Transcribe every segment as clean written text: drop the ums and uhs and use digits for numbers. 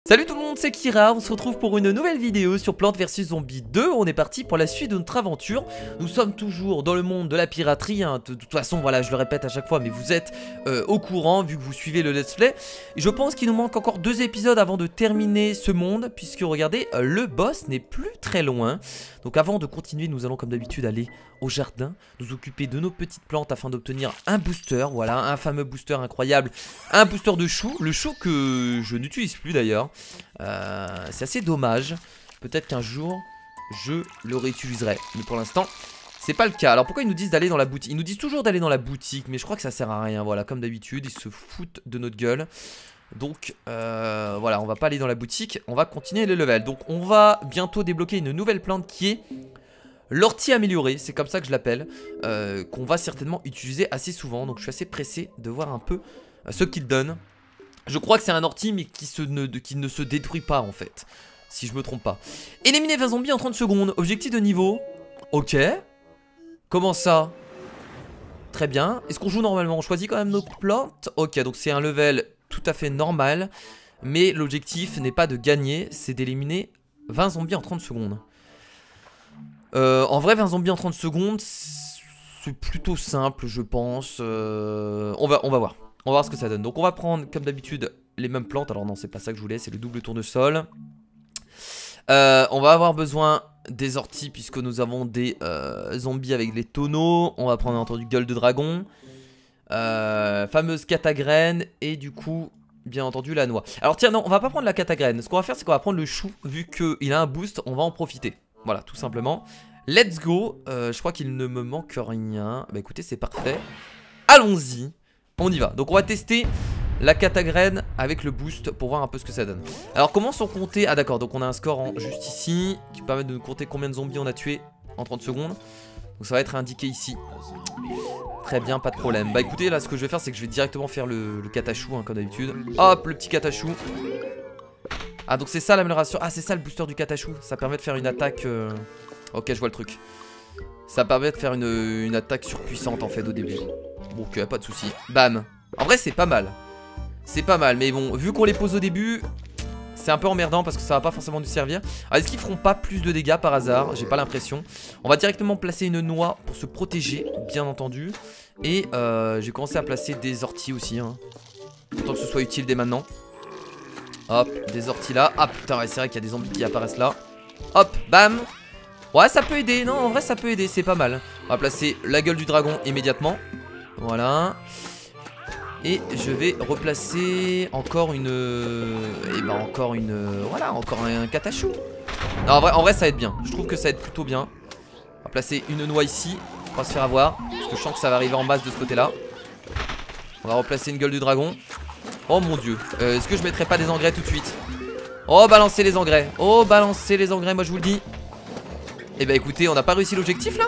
Salut tout le monde, c'est Kira, on se retrouve pour une nouvelle vidéo sur Plants vs Zombies 2. On est parti pour la suite de notre aventure. Nous sommes toujours dans le monde de la piraterie, hein. De toute façon, voilà, je le répète à chaque fois, mais vous êtes au courant vu que vous suivez le let's play. Et je pense qu'il nous manque encore 2 épisodes avant de terminer ce monde, puisque regardez, le boss n'est plus très loin. Donc avant de continuer, nous allons comme d'habitude aller au jardin, nous occuper de nos petites plantes afin d'obtenir un booster. Voilà, un fameux booster incroyable, un booster de chou, le chou que je n'utilise plus d'ailleurs. C'est assez dommage. Peut-être qu'un jour je le réutiliserai, mais pour l'instant c'est pas le cas. Alors pourquoi ils nous disent d'aller dans la boutique? Ils nous disent toujours d'aller dans la boutique, mais je crois que ça sert à rien. Voilà, comme d'habitude, ils se foutent de notre gueule. Donc voilà, on va pas aller dans la boutique, on va continuer les levels. Donc on va bientôt débloquer une nouvelle plante qui est l'ortie améliorée, c'est comme ça que je l'appelle, qu'on va certainement utiliser assez souvent. Donc je suis assez pressé de voir un peu ce qu'il donne. Je crois que c'est un ortie mais qui ne se détruit pas en fait, si je me trompe pas. Éliminer 20 zombies en 30 secondes, objectif de niveau. Ok. Comment ça? Très bien. Est-ce qu'on joue normalement? On choisit quand même nos plantes. Ok, donc c'est un level tout à fait normal. Mais l'objectif n'est pas de gagner, c'est d'éliminer 20 zombies en 30 secondes. En vrai, 20 zombies en 30 secondes, c'est plutôt simple, je pense. On va voir. On va voir ce que ça donne. Donc on va prendre comme d'habitude les mêmes plantes. Alors non, c'est pas ça que je voulais, c'est le double tournesol. On va avoir besoin des orties puisque nous avons des zombies avec les tonneaux. On va prendre entendu gueule de dragon, fameuse catagraine et du coup bien entendu la noix. Alors tiens, non, on va pas prendre la catagraine. Ce qu'on va faire, c'est qu'on va prendre le chou. Vu qu'il a un boost, on va en profiter. Voilà, tout simplement. Let's go. Je crois qu'il ne me manque rien. Bah écoutez, c'est parfait. Allons-y. On y va. Donc on va tester la catagraine avec le boost pour voir un peu ce que ça donne. Alors comment sont comptés? Ah d'accord, donc on a un score en juste ici qui permet de nous compter combien de zombies on a tué en 30 secondes. Donc ça va être indiqué ici. Très bien, pas de problème. Bah écoutez, là ce que je vais faire, c'est que je vais directement faire le catachou, hein, comme d'habitude. Hop, le petit catachou. Ah donc c'est ça l'amélioration. Ah c'est ça le booster du catachou. Ça permet de faire une attaque Ok, je vois le truc. Ça permet de faire une attaque surpuissante en fait au début. Bon, ok, pas de souci. Bam. En vrai, c'est pas mal. C'est pas mal, mais bon, vu qu'on les pose au début, c'est un peu emmerdant parce que ça va pas forcément nous servir. Alors, est-ce qu'ils feront pas plus de dégâts par hasard? J'ai pas l'impression. On va directement placer une noix pour se protéger, bien entendu. Et j'ai commencé à placer des orties aussi, hein. Autant que ce soit utile dès maintenant. Hop, des orties là. Ah putain, ouais, c'est vrai qu'il y a des zombies qui apparaissent là. Hop, bam. Ouais, ça peut aider. Non, en vrai, ça peut aider. C'est pas mal. On va placer la gueule du dragon immédiatement. Voilà. Et je vais replacer encore une... Et ben encore une... Voilà, encore un catachou. Non, en vrai, ça aide bien. Je trouve que ça aide plutôt bien. On va placer une noix ici. On va se faire avoir. Parce que je sens que ça va arriver en masse de ce côté-là. On va replacer une gueule du dragon. Oh mon dieu. Est-ce que je mettrai pas des engrais tout de suite? Oh, balancez les engrais. Oh, balancez les engrais, moi je vous le dis. Et bah écoutez, on n'a pas réussi l'objectif là?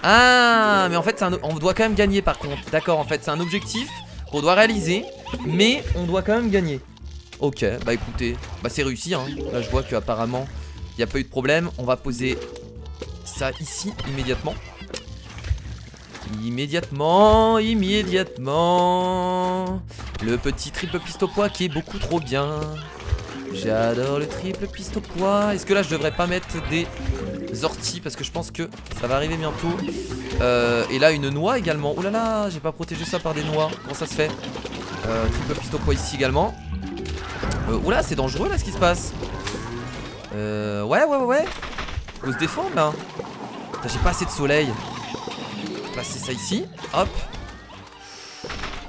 Ah, mais en fait on doit quand même gagner par contre. D'accord, en fait c'est un objectif qu'on doit réaliser, mais on doit quand même gagner. Ok, bah écoutez, bah c'est réussi, hein. Là je vois qu'apparemment il n'y a pas eu de problème. On va poser ça ici immédiatement. Immédiatement. Le petit triple pistopois qui est beaucoup trop bien. J'adore le triple pistopois. Est-ce que là je devrais pas mettre des orties parce que je pense que ça va arriver bientôt. Et là une noix également. Oh là là, j'ai pas protégé ça par des noix. Comment ça se fait? Triple pistopois ici également. Oula, c'est dangereux là ce qui se passe. Ouais. Faut se défendre là. J'ai pas assez de soleil. Placer ça ici. Hop.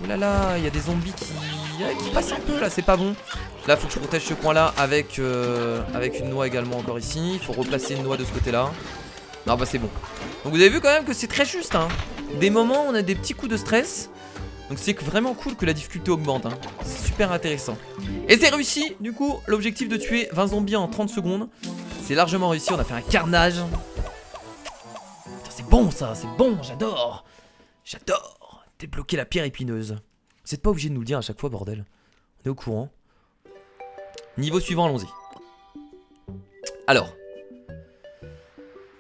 Oh là là, il y a des zombies qui passent un peu là, c'est pas bon. Là faut que je protège ce coin là avec une noix également encore ici. Il faut replacer une noix de ce côté là. Non bah c'est bon. Donc vous avez vu quand même que c'est très juste, hein. Des moments on a des petits coups de stress. Donc c'est vraiment cool que la difficulté augmente, hein. C'est super intéressant. Et c'est réussi. Du coup l'objectif de tuer 20 zombies en 30 secondes, c'est largement réussi. On a fait un carnage. C'est bon ça, c'est bon, j'adore. J'adore. Débloquer la pierre épineuse. Vous êtes pas obligé de nous le dire à chaque fois, bordel. On est au courant. Niveau suivant, allons-y. Alors,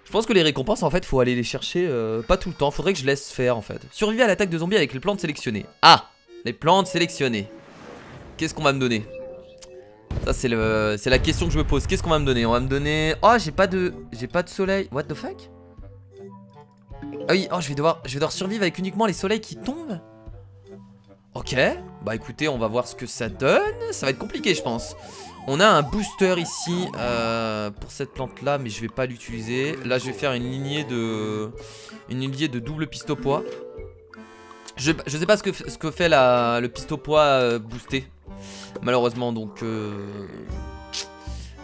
je pense que les récompenses, en fait, faut aller les chercher pas tout le temps. Faudrait que je laisse faire, en fait. Survivre à l'attaque de zombies avec les plantes sélectionnées. Ah, les plantes sélectionnées. Qu'est-ce qu'on va me donner? Ça c'est la question que je me pose. Qu'est-ce qu'on va me donner? On va me donner... Oh j'ai pas de soleil. What the fuck? Ah oui, oh je vais devoir survivre avec uniquement les soleils qui tombent. Ok, bah écoutez, on va voir ce que ça donne. Ça va être compliqué je pense. On a un booster ici pour cette plante là, mais je vais pas l'utiliser. Là je vais faire une lignée de double piste au poids. Je sais pas ce que fait le piste au poids boosté, malheureusement, donc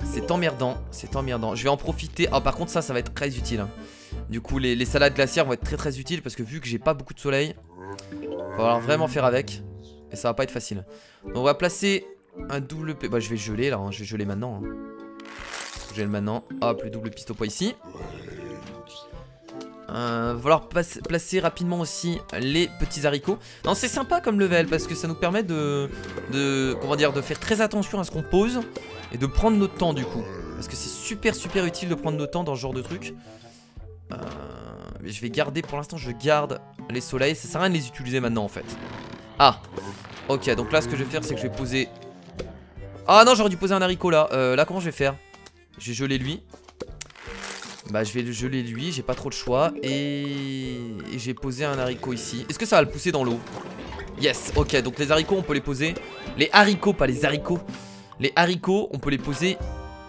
c'est emmerdant, Je vais en profiter. Ah par contre ça va être très utile hein. Du coup les salades glaciaires vont être très utiles, parce que vu que j'ai pas beaucoup de soleil, va falloir vraiment faire avec. Et ça va pas être facile. Donc on va placer un double P. Bah je vais geler là, hein. Je vais geler maintenant hein. Je gèle maintenant. Hop, le double piste au poids ici. Va falloir placer rapidement aussi les petits haricots. Non c'est sympa comme level, parce que ça nous permet de faire très attention à ce qu'on pose et de prendre notre temps du coup. Parce que c'est super utile de prendre notre temps dans ce genre de truc. Je vais garder, pour l'instant je garde les soleils. Ça sert à rien de les utiliser maintenant en fait. Ah ok, donc là ce que je vais faire c'est que je vais poser... Ah non, j'aurais dû poser un haricot là. Là comment je vais faire? Je vais geler lui. Bah je vais le geler lui, j'ai pas trop de choix. Et j'ai posé un haricot ici. Est-ce que ça va le pousser dans l'eau? Yes, ok, donc les haricots on peut les poser. Les haricots, pas les haricots. Les haricots on peut les poser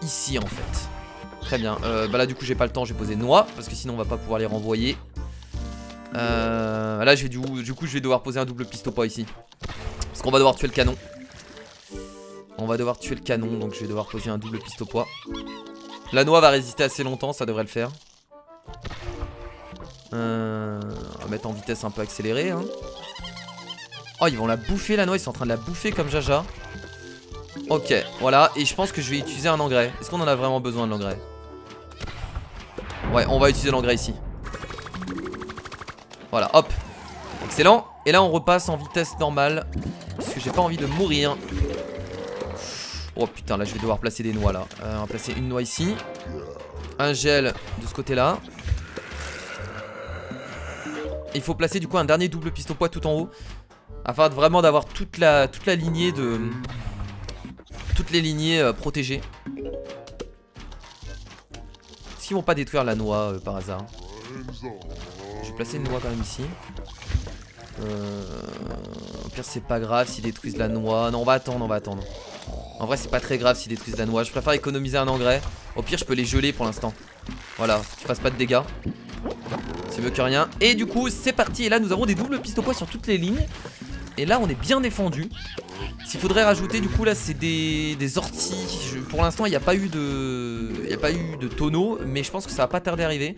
ici en fait. Très bien, bah là du coup j'ai pas le temps, j'ai posé noix, parce que sinon on va pas pouvoir les renvoyer. Là du coup je vais devoir poser un double piste au poids ici, parce qu'on va devoir tuer le canon. Donc je vais devoir poser un double piste au poids. La noix va résister assez longtemps, ça devrait le faire. On va mettre en vitesse un peu accélérée hein. Oh ils vont la bouffer la noix, ils sont en train de la bouffer comme Jaja. Ok, voilà, et je pense que je vais utiliser un engrais. Est-ce qu'on en a vraiment besoin de l'engrais? Ouais, on va utiliser l'engrais ici. Voilà, hop. Excellent. Et là on repasse en vitesse normale, parce que j'ai pas envie de mourir. Oh putain, là je vais devoir placer des noix là. On va placer une noix ici. Un gel de ce côté là. Il faut placer du coup un dernier double piste au poids tout en haut, afin de vraiment d'avoir toute la lignée de... Toutes les lignées protégées. Est-ce qu'ils vont pas détruire la noix par hasard? Je vais placer une noix quand même ici. Au pire c'est pas grave s'ils détruisent la noix. Non on va attendre, En vrai c'est pas très grave s'ils détruisent la noix. Je préfère économiser un engrais. Au pire je peux les geler pour l'instant. Voilà, qu'ils fassent pas de dégâts. C'est mieux que rien. Et du coup c'est parti. Et là nous avons des doubles pistes au poids sur toutes les lignes. Et là on est bien défendu. S'il faudrait rajouter du coup là c'est des orties. Pour l'instant il n'y a pas eu de tonneau, mais je pense que ça va pas tarder à arriver.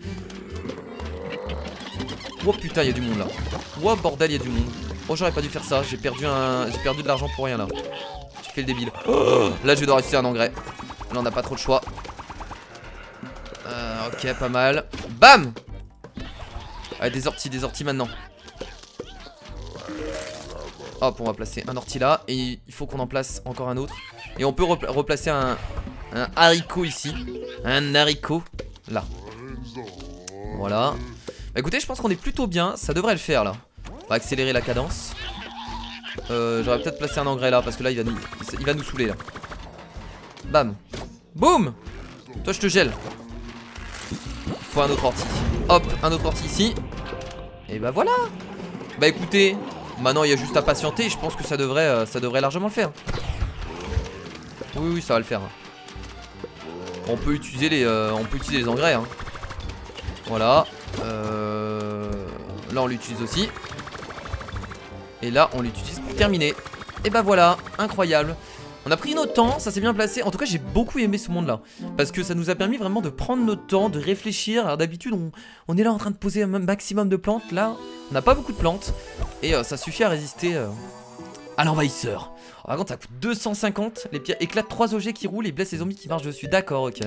Oh putain il y a du monde là. Oh bordel il y a du monde. Oh j'aurais pas dû faire ça. J'ai perdu de l'argent pour rien là. J'ai fait le débile. Oh, là je vais devoir utiliser un engrais. Là on n'a pas trop de choix. Ok pas mal. Bam. Allez des orties maintenant. Hop, on va placer un ortie là. Et il faut qu'on en place encore un autre. Et on peut replacer un haricot ici. Un haricot là. Voilà. Bah écoutez, je pense qu'on est plutôt bien. Ça devrait le faire là. On va accélérer la cadence. J'aurais peut-être placé un engrais là, parce que là il va nous saouler là. Bam. Boum. Toi je te gèle. Il faut un autre ortie. Hop, un autre ortie ici. Et bah voilà. Bah écoutez, maintenant il y a juste à patienter. Je pense que ça devrait largement le faire. Oui ça va le faire. On peut utiliser les engrais hein. Voilà. Là on l'utilise aussi. Et là on l'utilise pour terminer. Et bah voilà, incroyable. On a pris notre temps, ça s'est bien placé. En tout cas j'ai beaucoup aimé ce monde là, parce que ça nous a permis vraiment de prendre notre temps, de réfléchir. Alors d'habitude on est là en train de poser un maximum de plantes. Là on n'a pas beaucoup de plantes. Et ça suffit à résister à l'envahisseur. Par contre ça coûte 250. Les pierres éclatent 3 objets qui roulent et blessent les zombies qui marchent dessus. D'accord, ok.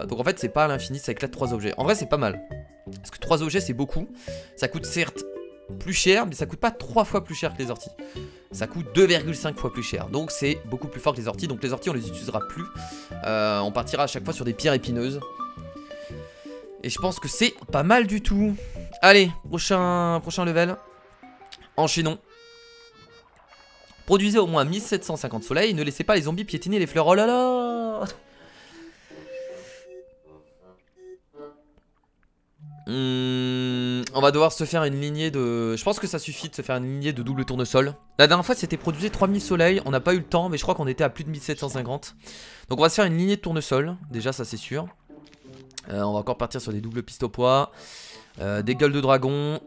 Donc en fait c'est pas à l'infini, ça éclate 3 objets. En vrai c'est pas mal, parce que 3 objets c'est beaucoup. Ça coûte certes plus cher, mais ça coûte pas 3 fois plus cher que les orties. Ça coûte 2,5 fois plus cher. Donc c'est beaucoup plus fort que les orties. Donc les orties on les utilisera plus. On partira à chaque fois sur des pierres épineuses. Et je pense que c'est pas mal du tout. Allez, prochain level. Enchaînons. Produisez au moins 1750 soleils. Ne laissez pas les zombies piétiner les fleurs. Oh là là. On va devoir se faire une lignée de... Je pense que ça suffit de se faire une lignée de double tournesol. La dernière fois c'était produisé 3000 soleils. On n'a pas eu le temps mais je crois qu'on était à plus de 1750. Donc on va se faire une lignée de tournesol. Déjà ça c'est sûr. On va encore partir sur des doubles pistes au pois. Des gueules de dragon.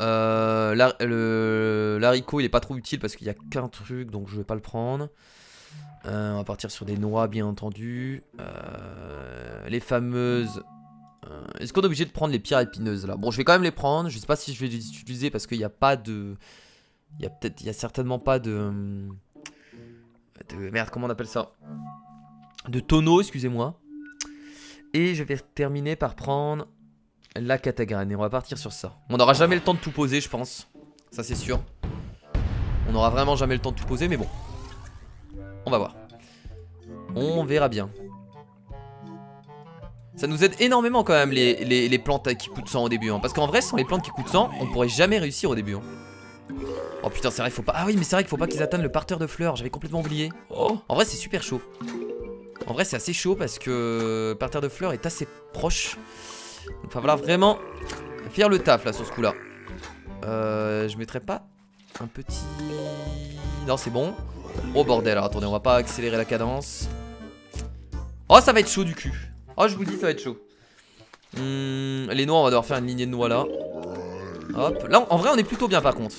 L'haricot il est pas trop utile parce qu'il y a qu'un truc donc je vais pas le prendre. On va partir sur des noix bien entendu. Les fameuses... Est-ce qu'on est obligé de prendre les pierres épineuses là? Bon je vais quand même les prendre. Je sais pas si je vais les utiliser parce qu'il n'y a pas de... Il y a certainement pas de... Merde comment on appelle ça? De tonneau excusez-moi. Et je vais terminer par prendre la catagraine. Et on va partir sur ça. On n'aura jamais le temps de tout poser je pense. Ça c'est sûr. On n'aura vraiment jamais le temps de tout poser mais bon. On va voir. On verra bien. Ça nous aide énormément quand même les plantes qui coûtent 100 au début hein. Parce qu'en vrai sans les plantes qui coûtent 100 on pourrait jamais réussir au début hein. Oh putain c'est vrai qu'il faut pas... Ah oui mais c'est vrai qu'il faut pas qu'ils atteignent le parterre de fleurs. J'avais complètement oublié. Oh, en vrai c'est super chaud. En vrai c'est assez chaud parce que le parterre de fleurs est assez proche. Donc il va falloir vraiment faire le taf là sur ce coup là. Je mettrais pas un petit... Non c'est bon. Oh bordel alors attendez on va pas accélérer la cadence. Oh ça va être chaud du cul. Oh je vous le dis ça va être chaud. Les noix on va devoir faire une lignée de noix là. Hop. Là en vrai on est plutôt bien par contre.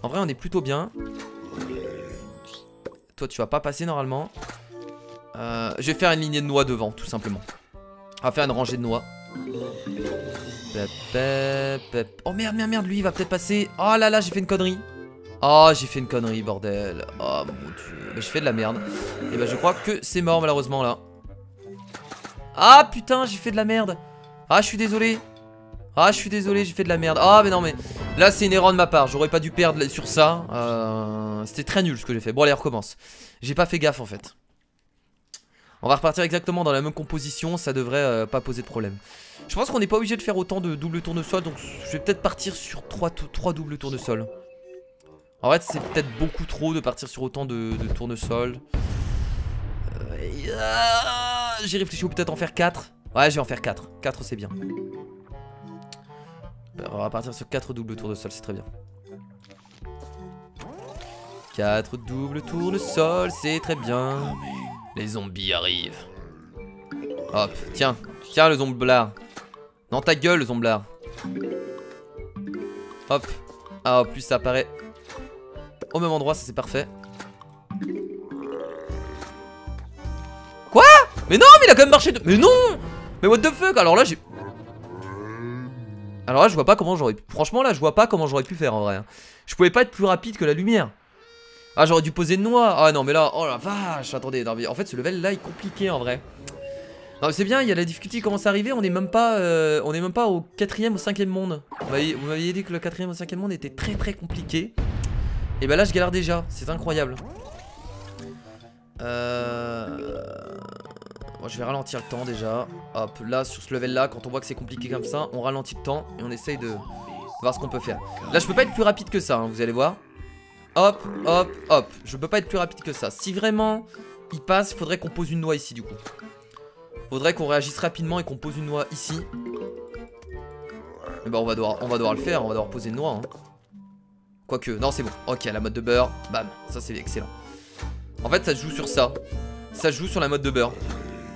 En vrai on est plutôt bien. Toi tu vas pas passer normalement. Je vais faire une lignée de noix devant tout simplement. On va faire une rangée de noix. Oh merde merde lui il va peut-être passer. Oh là là j'ai fait une connerie. Oh j'ai fait une connerie bordel. Oh mon dieu. J'ai fait de la merde. Et bah je crois que c'est mort malheureusement là. Ah putain j'ai fait de la merde. Ah je suis désolé. Ah je suis désolé j'ai fait de la merde. Ah mais non mais là c'est une erreur de ma part. J'aurais pas dû perdre sur ça. C'était très nul ce que j'ai fait. Bon allez on recommence. J'ai pas fait gaffe en fait. On va repartir exactement dans la même composition. Ça devrait pas poser de problème. Je pense qu'on n'est pas obligé de faire autant de double tournesol. Donc je vais peut-être partir sur 3 doubles tournesols. En fait c'est peut-être beaucoup trop de partir sur autant de tournesols. J'ai réfléchi ou peut-être en faire 4. Ouais je vais en faire 4. 4 c'est bien. On va partir sur 4 doubles tournesols c'est très bien. 4 doubles tournesols c'est très bien. Les zombies arrivent. Hop tiens. Tiens le zomblard. Dans ta gueule le zomblard. Hop. Ah en plus ça apparaît au même endroit ça c'est parfait. Quoi? Mais non mais il a quand même marché de... Mais non. Mais what the fuck. Alors là j'ai... Alors là je vois pas comment j'aurais... Franchement là je vois pas comment j'aurais pu faire en vrai. Je pouvais pas être plus rapide que la lumière. Ah j'aurais dû poser une noix. Ah non mais là... Oh la vache. Attendez non, mais en fait ce level là est compliqué en vrai. Non mais c'est bien il y a la difficulté qui commence à arriver. On est même pas au 4ème ou 5ème monde. Vous m'aviez dit que le 4ème ou 5ème monde était très très compliqué. Et bah là je galère déjà. C'est incroyable. Bon, je vais ralentir le temps déjà. Hop, là sur ce level là, quand on voit que c'est compliqué comme ça, on ralentit le temps et on essaye de voir ce qu'on peut faire. Là je peux pas être plus rapide que ça, hein, vous allez voir. Hop, hop, hop. Je peux pas être plus rapide que ça. Si vraiment il passe, il faudrait qu'on pose une noix ici du coup. Faudrait qu'on réagisse rapidement et qu'on pose une noix ici. Et bah on va devoir le faire, on va devoir poser une noix. Hein. Quoique, non c'est bon. Ok, la mode de beurre, bam, ça c'est excellent. En fait ça se joue sur ça. Ça se joue sur la mode de beurre.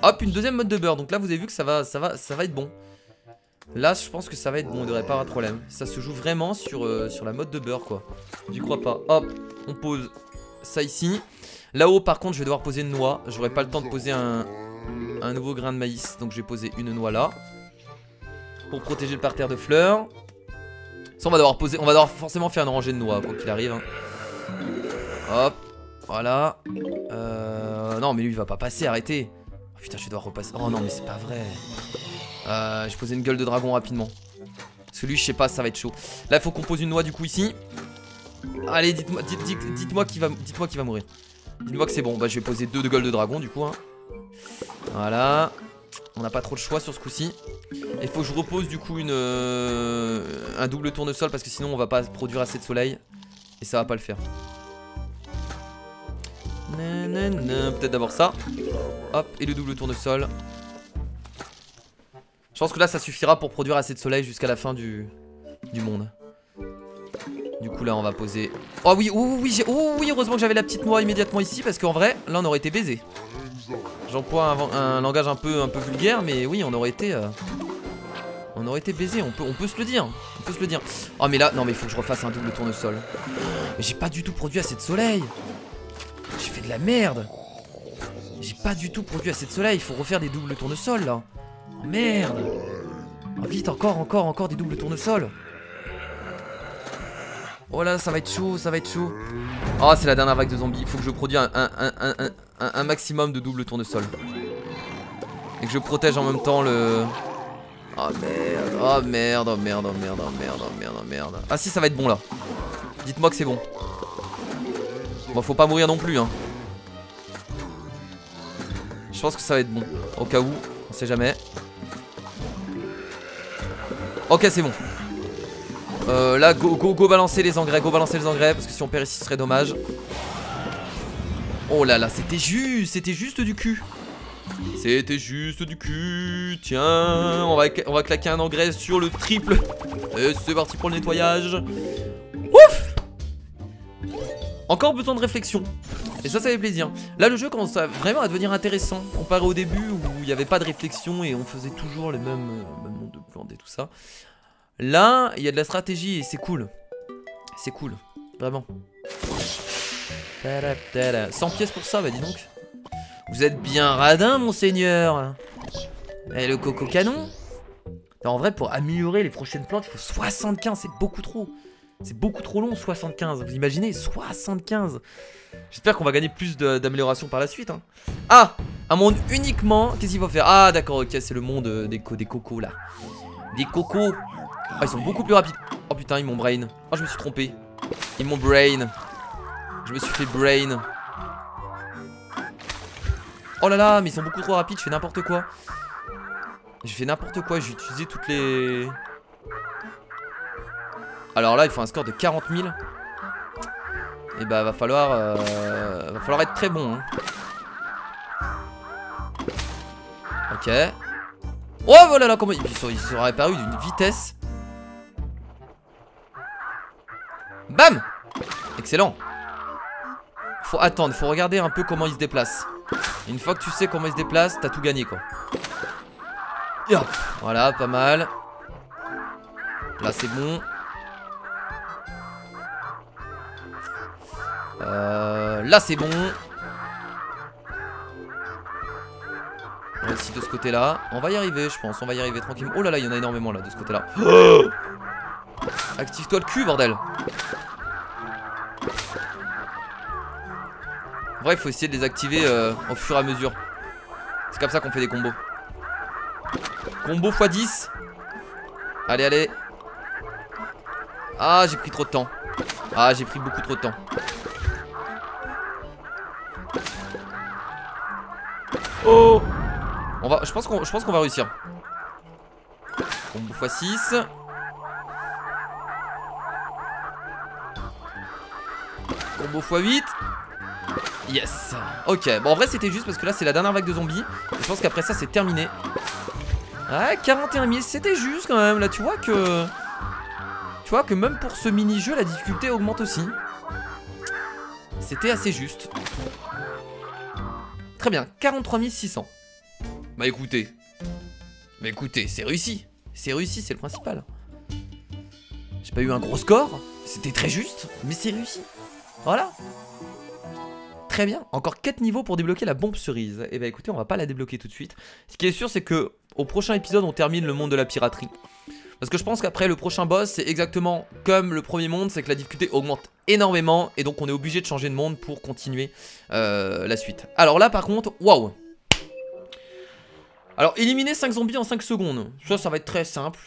Hop, une deuxième mode de beurre. Donc là vous avez vu que ça va être bon. Là je pense que ça va être bon, il devrait pas avoir de problème. Ça se joue vraiment sur la mode de beurre quoi. J'y crois pas. Hop, on pose ça ici. Là-haut par contre je vais devoir poser une noix. J'aurai pas le temps de poser un nouveau grain de maïs. Donc je vais poser une noix là. Pour protéger le parterre de fleurs. Ça on va devoir forcément faire une rangée de noix quoi qu'il arrive hein. Hop, voilà. Non mais lui il va pas passer, arrêtez. Oh, putain je vais devoir repasser. Oh non mais c'est pas vrai. Je posais une gueule de dragon rapidement. Parce que lui je sais pas ça va être chaud. Là il faut qu'on pose une noix du coup ici. Allez dites-moi qui va mourir. Dites-moi que c'est bon. Bah je vais poser deux de gueules de dragon du coup hein. Voilà. On n'a pas trop de choix sur ce coup-ci. Il faut que je repose du coup un double tournesol parce que sinon on va pas produire assez de soleil. Et ça va pas le faire. Peut-être d'abord ça. Hop, et le double tournesol. Je pense que là ça suffira pour produire assez de soleil jusqu'à la fin du monde. Du coup là on va poser. Oh oui, oh oui, heureusement que j'avais la petite noix immédiatement ici. Parce qu'en vrai, là on aurait été baisé. J'emploie un langage un peu vulgaire. Mais oui, on aurait été baisé, on peut se le dire. On peut se le dire. Oh mais là, non mais il faut que je refasse un double tournesol. Mais j'ai pas du tout produit assez de soleil. J'ai fait de la merde. J'ai pas du tout produit assez de soleil. Il faut refaire des doubles tournesols là. Oh, merde. Oh, vite, encore des doubles tournesols. Oh là, ça va être chaud, ça va être chaud. Oh, c'est la dernière vague de zombies. Il faut que je produise un maximum de doubles tournesols. Et que je protège en même temps le... Oh merde, oh merde, oh merde, oh merde, oh merde, oh merde, oh merde. Ah si, ça va être bon là. Dites-moi que c'est bon. Bon, faut pas mourir non plus hein. Je pense que ça va être bon. Au cas où, on sait jamais. Ok, c'est bon. Là, go balancer les engrais. Go balancer les engrais. Parce que si on perd ici, ce serait dommage. Oh là là, c'était juste du cul. C'était juste du cul. Tiens, on va claquer un engrais sur le triple. Et c'est parti pour le nettoyage. Ouf! Encore besoin de réflexion. Et ça fait plaisir. Là, le jeu commence vraiment à devenir intéressant. Comparé au début où il n'y avait pas de réflexion et on faisait toujours les mêmes nombres de plantes et tout ça. Là, il y a de la stratégie et c'est cool. C'est cool, vraiment. 100 pièces pour ça, bah dis donc. Vous êtes bien radin, monseigneur. Et le coco canon. Non, en vrai, pour améliorer les prochaines plantes, il faut 75, c'est beaucoup trop. C'est beaucoup trop long, 75. Vous imaginez, 75. J'espère qu'on va gagner plus d'amélioration par la suite. Hein. Ah, un monde uniquement. Qu'est-ce qu'il faut faire? Ah, d'accord, ok, c'est le monde des cocos là. Des cocos. Ah, ils sont beaucoup plus rapides. Oh putain, ils m'ont brain. Oh, je me suis trompé. Ils m'ont brain. Je me suis fait brain. Oh là là, mais ils sont beaucoup trop rapides. Je fais n'importe quoi. J'ai utilisé toutes les... Alors là, il faut un score de 40 000. Et bah, va falloir être très bon. Hein. Ok. Oh, voilà là, comment ils sont réapparus d'une vitesse. Bam! Excellent. Faut attendre, faut regarder un peu comment ils se déplacent. Et une fois que tu sais comment ils se déplacent, t'as tout gagné quoi. Voilà, pas mal. Là c'est bon. Là c'est bon. On va aussi de ce côté là. On va y arriver je pense, on va y arriver tranquillement. Oh là là, il y en a énormément là de ce côté là. Active-toi le cul bordel. En vrai il faut essayer de les activer au fur et à mesure. C'est comme ça qu'on fait des combos. Combo x 10. Allez allez. Ah j'ai pris trop de temps. Ah j'ai pris beaucoup trop de temps. Oh, je pense qu'on va réussir. Combo x 6. Combo x 8. Yes. Ok, bon en vrai c'était juste parce que là c'est la dernière vague de zombies. Et je pense qu'après ça c'est terminé. Ouais, 41 000, c'était juste quand même. Là tu vois que même pour ce mini-jeu la difficulté augmente aussi. C'était assez juste. Très bien, 43 600. Bah écoutez, c'est réussi. C'est réussi, c'est le principal. J'ai pas eu un gros score. C'était très juste, mais c'est réussi. Voilà. Très bien, encore 4 niveaux pour débloquer la bombe cerise. Et bah écoutez, on va pas la débloquer tout de suite. Ce qui est sûr c'est que au prochain épisode on termine le monde de la piraterie. Parce que je pense qu'après le prochain boss c'est exactement comme le premier monde. C'est que la difficulté augmente énormément. Et donc on est obligé de changer de monde pour continuer la suite. Alors là par contre, waouh. Alors éliminer 5 zombies en 5 secondes. Ça va être très simple.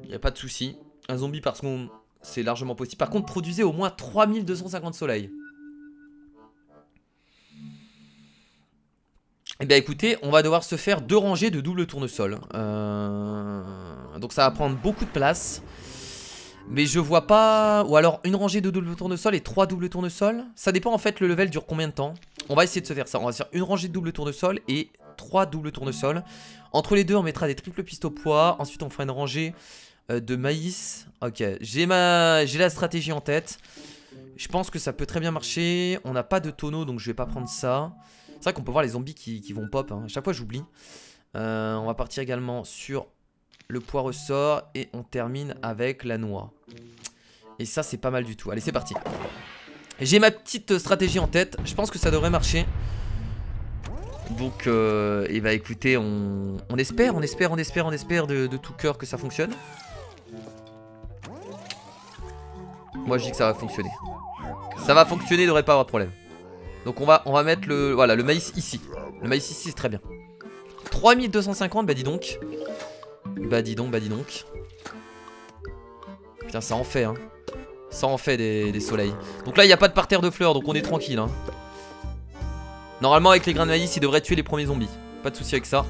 Il n'y a pas de souci. Un zombie par seconde c'est largement possible. Par contre produisez au moins 3250 soleils. Eh bien écoutez, on va devoir se faire 2 rangées de double tournesol. Donc ça va prendre beaucoup de place. Mais je vois pas... Ou alors une rangée de double tournesol et 3 doubles tournesols. Ça dépend en fait, le level dure combien de temps. On va essayer de se faire ça. On va faire une rangée de double tournesol et 3 doubles tournesols. Entre les deux, on mettra des triples pistes au pois. Ensuite, on fera une rangée de maïs. Ok, j'ai la stratégie en tête. Je pense que ça peut très bien marcher. On n'a pas de tonneau, donc je vais pas prendre ça. C'est vrai qu'on peut voir les zombies qui vont pop. Hein. À chaque fois, j'oublie. On va partir également sur le pois ressort. Et on termine avec la noix. Et ça, c'est pas mal du tout. Allez, c'est parti. J'ai ma petite stratégie en tête. Je pense que ça devrait marcher. Donc, et bah écoutez, on espère de tout cœur que ça fonctionne. Moi, je dis que ça va fonctionner. Ça va fonctionner, il devrait pas avoir de problème. Donc, on va mettre le maïs ici. Le maïs ici, c'est très bien. 3250, bah dis donc. Bah dis donc. Putain, ça en fait, hein. Ça en fait des soleils. Donc là, il n'y a pas de parterre de fleurs, donc on est tranquille, hein. Normalement, avec les grains de maïs, il devrait tuer les premiers zombies. Pas de souci avec ça.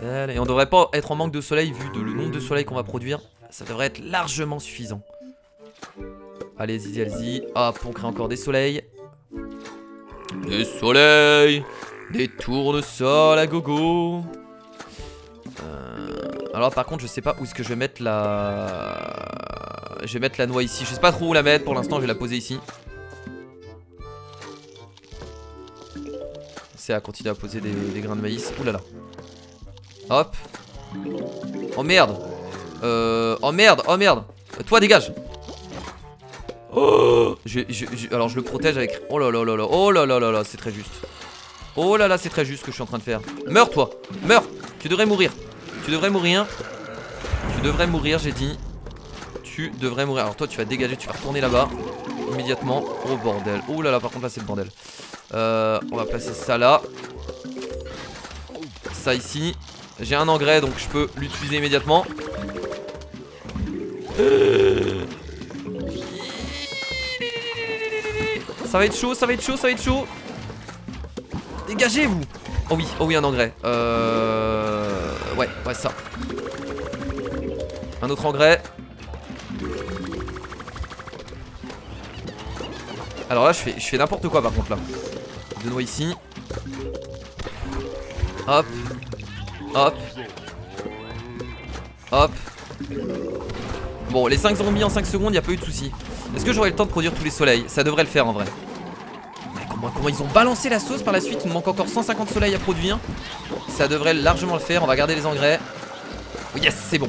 Et on devrait pas être en manque de soleil, vu le nombre de soleil qu'on va produire. Ça devrait être largement suffisant. Allez-y. Hop, on crée encore des soleils. Des soleils. Des tournesols à gogo. Alors par contre, je sais pas où est-ce que je vais mettre la... Je vais mettre la noix ici. Je sais pas trop où la mettre. Pour l'instant, je vais la poser ici. C'est à continuer à poser des grains de maïs. Ouh là là. Hop. Oh merde. Oh merde. Toi, dégage. Oh. Alors je le protège avec... Oh là là, c'est très juste. Oh là là, c'est très juste ce que je suis en train de faire. Meurs toi. Meurs. Tu devrais mourir. Tu devrais mourir, j'ai dit. Tu devrais mourir. Alors toi, tu vas dégager, tu vas retourner là-bas. Immédiatement. Oh bordel. Oh là là, par contre là, c'est le bordel. On va placer ça là. Ça ici. J'ai un engrais, donc je peux l'utiliser immédiatement. Ça va être chaud. Dégagez-vous. Oh oui, un engrais. Ouais, ça. Un autre engrais. Alors là, je fais n'importe quoi par contre là. Deux noix ici. Hop. Bon, les 5 zombies en 5 secondes, y a pas eu de soucis. Est-ce que j'aurai le temps de produire tous les soleils? Ça devrait le faire en vrai. Mais comment ils ont balancé la sauce par la suite? Il nous manque encore 150 soleils à produire. Ça devrait largement le faire. On va garder les engrais. Yes, c'est bon.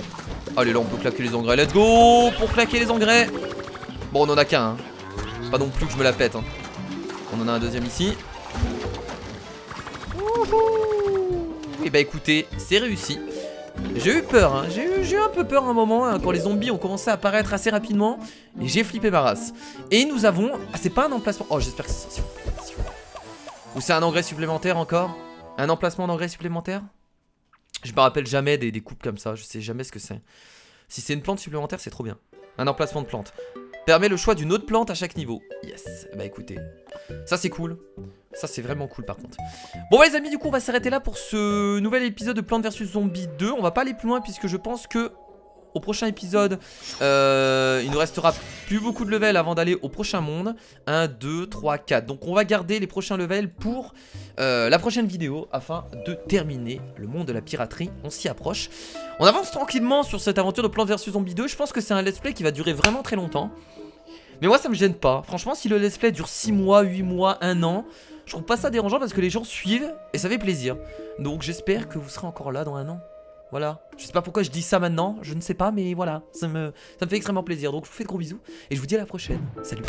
Allez, là on peut claquer les engrais. Let's go pour claquer les engrais. Bon, on en a qu'un, hein. Pas non plus que je me la pète, hein. On en a un deuxième ici. Et bah écoutez, c'est réussi. J'ai eu peur, hein. J'ai eu un peu peur à un moment, hein, quand les zombies ont commencé à apparaître assez rapidement. Et j'ai flippé ma race. Et nous avons... Ah, c'est pas un emplacement... Oh, j'espère que c'est ça. Ou c'est un engrais supplémentaire encore? Un emplacement d'engrais supplémentaire? Je me rappelle jamais des coupes comme ça. Je sais jamais ce que c'est. Si c'est une plante supplémentaire, c'est trop bien. Un emplacement de plante. Permet le choix d'une autre plante à chaque niveau. Yes. Bah écoutez, ça c'est cool. Ça c'est vraiment cool par contre. Bon bah les amis, du coup on va s'arrêter là pour ce nouvel épisode de Plants vs Zombies 2. On va pas aller plus loin puisque je pense que au prochain épisode il nous restera plus beaucoup de levels avant d'aller au prochain monde. 1, 2, 3, 4. Donc on va garder les prochains levels pour la prochaine vidéo afin de terminer le monde de la piraterie. On s'y approche. On avance tranquillement sur cette aventure de Plants vs Zombies 2. Je pense que c'est un let's play qui va durer vraiment très longtemps. Mais moi ça me gêne pas. Franchement, si le let's play dure 6 mois, 8 mois, 1 an, je trouve pas ça dérangeant parce que les gens suivent et ça fait plaisir. Donc j'espère que vous serez encore là dans 1 an. Voilà. Je sais pas pourquoi je dis ça maintenant, je ne sais pas, mais voilà. Ça me fait extrêmement plaisir. Donc je vous fais de gros bisous et je vous dis à la prochaine. Salut.